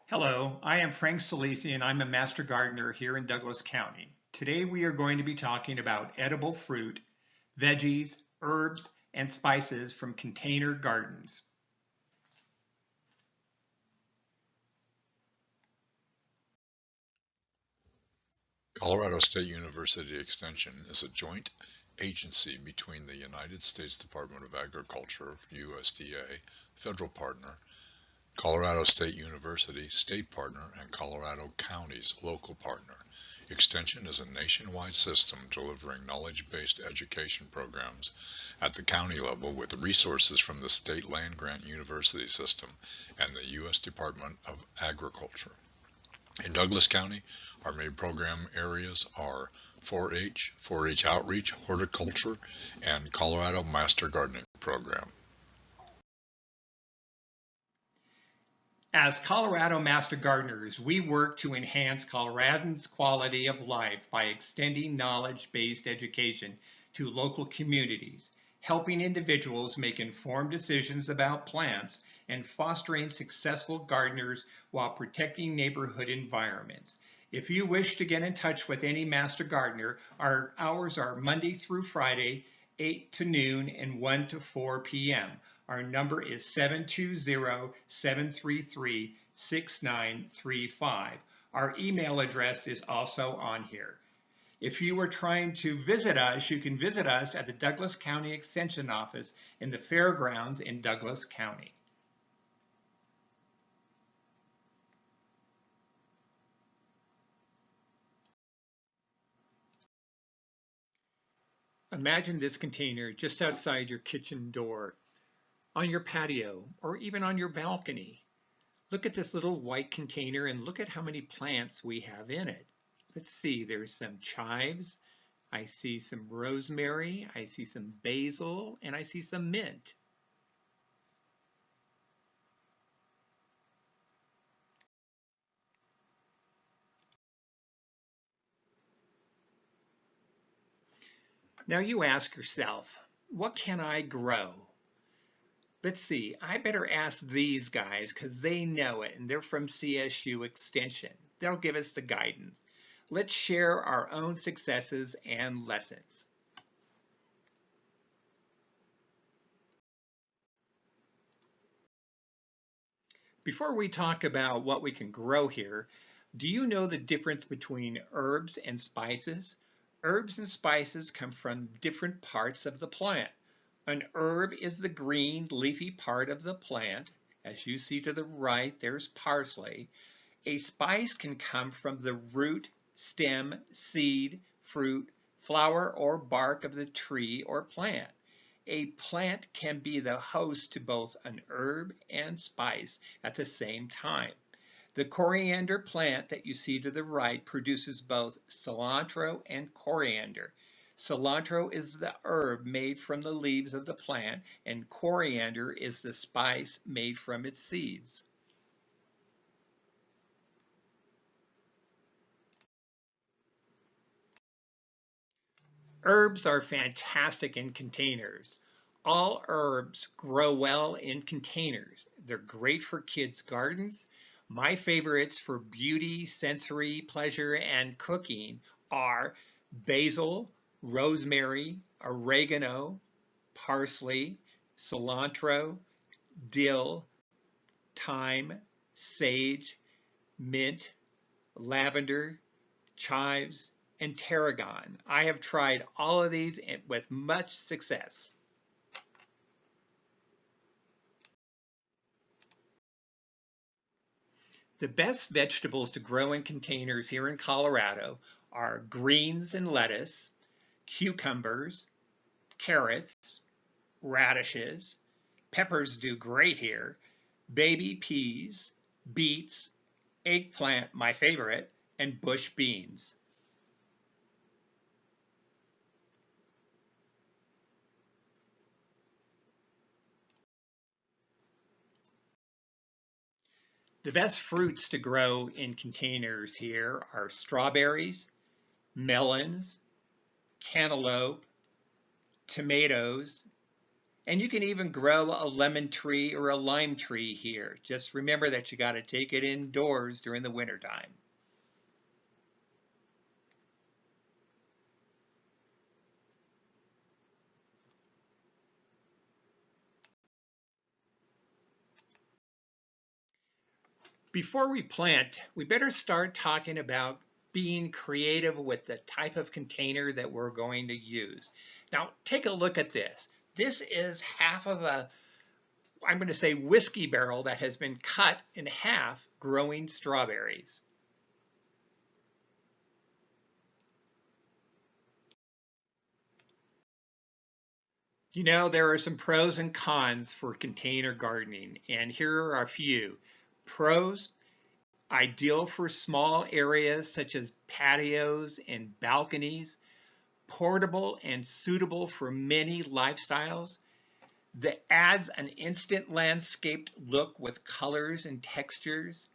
Hello, I am Frank Salesi and I'm a master gardener here in Douglas County. Today we are going to be talking about edible fruit, veggies, herbs, and spices from container gardens. Colorado State University Extension is a joint agency between the United States Department of Agriculture, USDA, federal partner, Colorado State University, state partner, and Colorado County's local partner. Extension is a nationwide system delivering knowledge-based education programs at the county level with resources from the state land-grant university system and the U.S. Department of Agriculture. In Douglas County, our main program areas are 4-H, 4-H Outreach, Horticulture, and Colorado Master Gardening Program. As Colorado Master Gardeners, we work to enhance Coloradans' quality of life by extending knowledge-based education to local communities, helping individuals make informed decisions about plants, and fostering successful gardeners while protecting neighborhood environments. If you wish to get in touch with any Master Gardener, our hours are Monday through Friday, 8 to noon and 1 to 4 p.m. Our number is 720-733-6935. Our email address is also on here. If you are trying to visit us, you can visit us at the Douglas County Extension Office in the Fairgrounds in Douglas County. Imagine this container just outside your kitchen door, on your patio, or even on your balcony. Look at this little white container and look at how many plants we have in it. Let's see, there's some chives, I see some rosemary, I see some basil, and I see some mint. Now you ask yourself, what can I grow? Let's see, I better ask these guys because they know it and they're from CSU Extension. They'll give us the guidance. Let's share our own successes and lessons. Before we talk about what we can grow here, do you know the difference between herbs and spices? Herbs and spices come from different parts of the plant. An herb is the green leafy part of the plant. As you see to the right, there's parsley. A spice can come from the root, stem, seed, fruit, flower, or bark of the tree or plant. A plant can be the host to both an herb and spice at the same time. The coriander plant that you see to the right produces both cilantro and coriander. Cilantro is the herb made from the leaves of the plant, and coriander is the spice made from its seeds. Herbs are fantastic in containers. All herbs grow well in containers. They're great for kids' gardens. My favorites for beauty, sensory pleasure, and cooking are basil, rosemary, oregano, parsley, cilantro, dill, thyme, sage, mint, lavender, chives, and tarragon. I have tried all of these with much success. The best vegetables to grow in containers here in Colorado are greens and lettuce, cucumbers, carrots, radishes, peppers do great here, baby peas, beets, eggplant, my favorite, and bush beans. The best fruits to grow in containers here are strawberries, melons, cantaloupe, tomatoes, And you can even grow a lemon tree or a lime tree here. Just remember that you got to take it indoors during the wintertime. Before we plant, we better start talking about being creative with the type of container that we're going to use. Now, take a look at this. This is half of a, I'm going to say, whiskey barrel that has been cut in half growing strawberries. You know, there are some pros and cons for container gardening, and here are a few. Pros: ideal for small areas such as patios and balconies, portable and suitable for many lifestyles, that adds an instant landscaped look with colors and textures.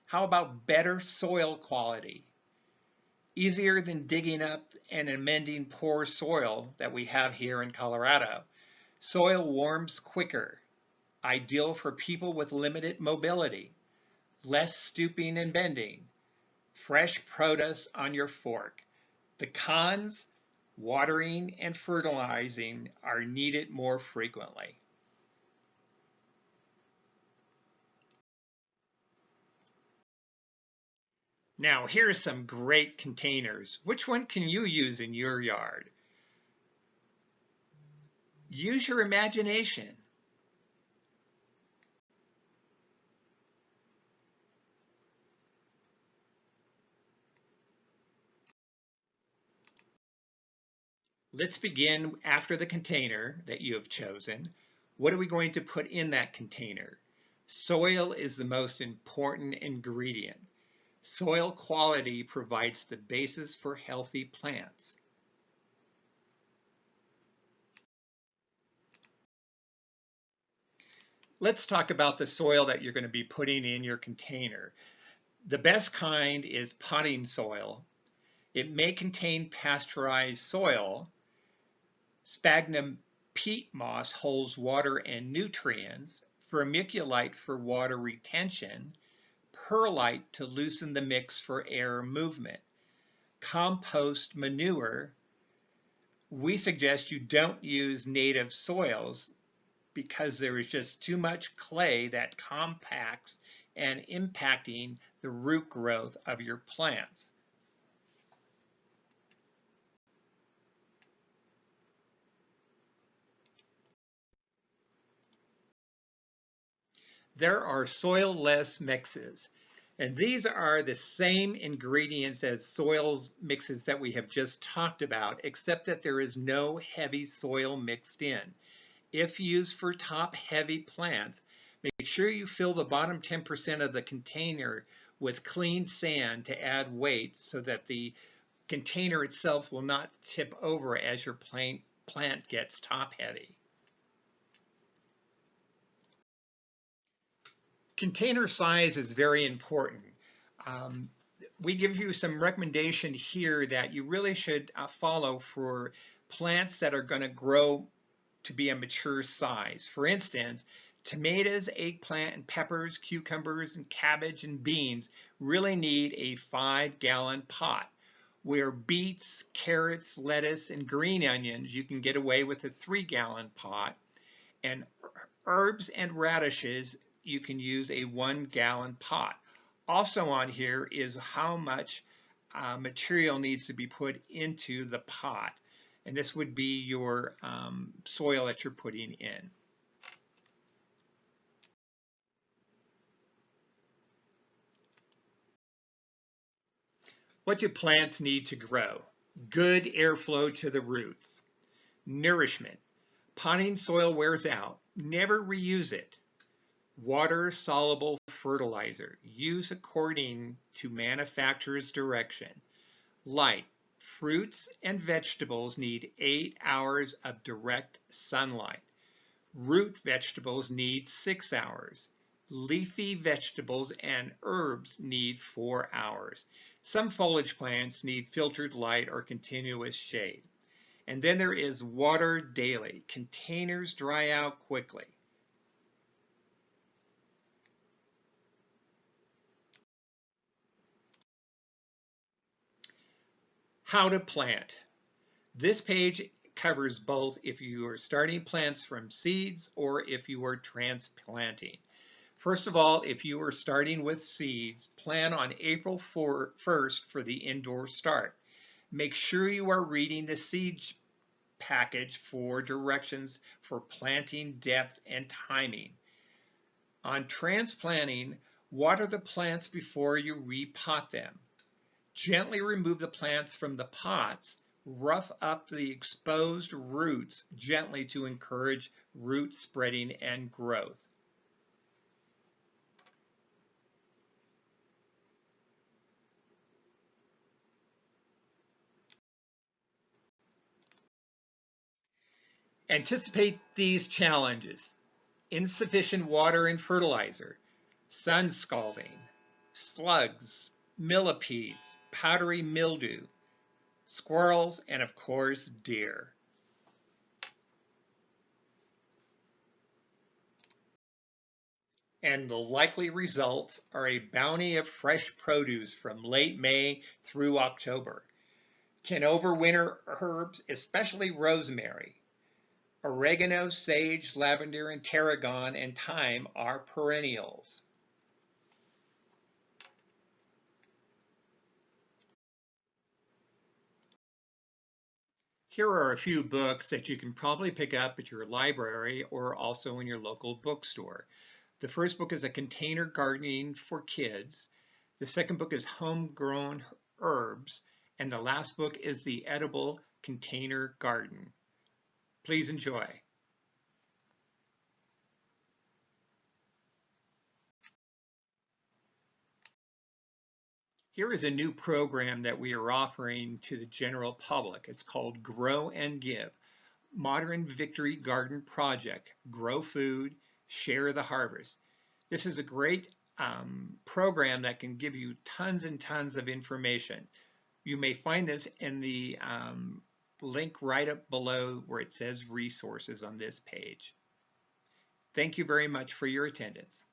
How about better soil quality? Easier than digging up and amending poor soil that we have here in Colorado. Soil warms quicker, ideal for people with limited mobility, less stooping and bending, fresh produce on your fork. The cons: watering and fertilizing are needed more frequently. Now, here's some great containers. Which one can you use in your yard? Use your imagination. Let's begin after the container that you have chosen. What are we going to put in that container? Soil is the most important ingredient. Soil quality provides the basis for healthy plants. Let's talk about the soil that you're going to be putting in your container. The best kind is potting soil. It may contain pasteurized soil. Sphagnum peat moss holds water and nutrients. Vermiculite for water retention. Perlite to loosen the mix for air movement. Compost manure. We suggest you don't use native soils because there is just too much clay that compacts and impacting the root growth of your plants. There are soil-less mixes, and these are the same ingredients as soil mixes that we have just talked about, except that there is no heavy soil mixed in. If used for top-heavy plants, make sure you fill the bottom 10% of the container with clean sand to add weight so that the container itself will not tip over as your plant gets top-heavy. Container size is very important. Um, we give you some recommendation here that you really should follow for plants that are going to grow to be a mature size. For instance, tomatoes, eggplant, and peppers, cucumbers, and cabbage and beans really need a 5-gallon pot, where beets, carrots, lettuce, and green onions, you can get away with a 3-gallon pot, and herbs and radishes, you can use a 1-gallon pot. Also on here is how much material needs to be put into the pot. And this would be your soil that you're putting in. What do plants need to grow? Good airflow to the roots. Nourishment. Potting soil wears out. Never reuse it. Water-soluble fertilizer. Use according to manufacturer's direction. Light. Fruits and vegetables need 8 hours of direct sunlight. Root vegetables need 6 hours. Leafy vegetables and herbs need 4 hours. Some foliage plants need filtered light or continuous shade. And then there is water daily. Containers dry out quickly. How to plant. This page covers both if you are starting plants from seeds or if you are transplanting. First of all, if you are starting with seeds, plan on April 1st for the indoor start. Make sure you are reading the seed package for directions for planting depth and timing. On transplanting, water the plants before you repot them. Gently remove the plants from the pots. Rough up the exposed roots gently to encourage root spreading and growth. Anticipate these challenges: insufficient water and fertilizer, sun scalding, slugs, millipedes, powdery mildew, squirrels, and of course, deer. And the likely results are a bounty of fresh produce from late May through October. Can overwinter herbs, especially rosemary. Oregano, sage, lavender, and tarragon and thyme are perennials. Here are a few books that you can probably pick up at your library or also in your local bookstore. The first book is A Container Gardening for Kids. The second book is Homegrown Herbs. And the last book is The Edible Container Garden. Please enjoy. Here is a new program that we are offering to the general public. It's called Grow and Give. Modern Victory Garden Project. Grow food, share the harvest. This is a great program that can give you tons and tons of information. You may find this in the link right up below where it says resources on this page. Thank you very much for your attendance.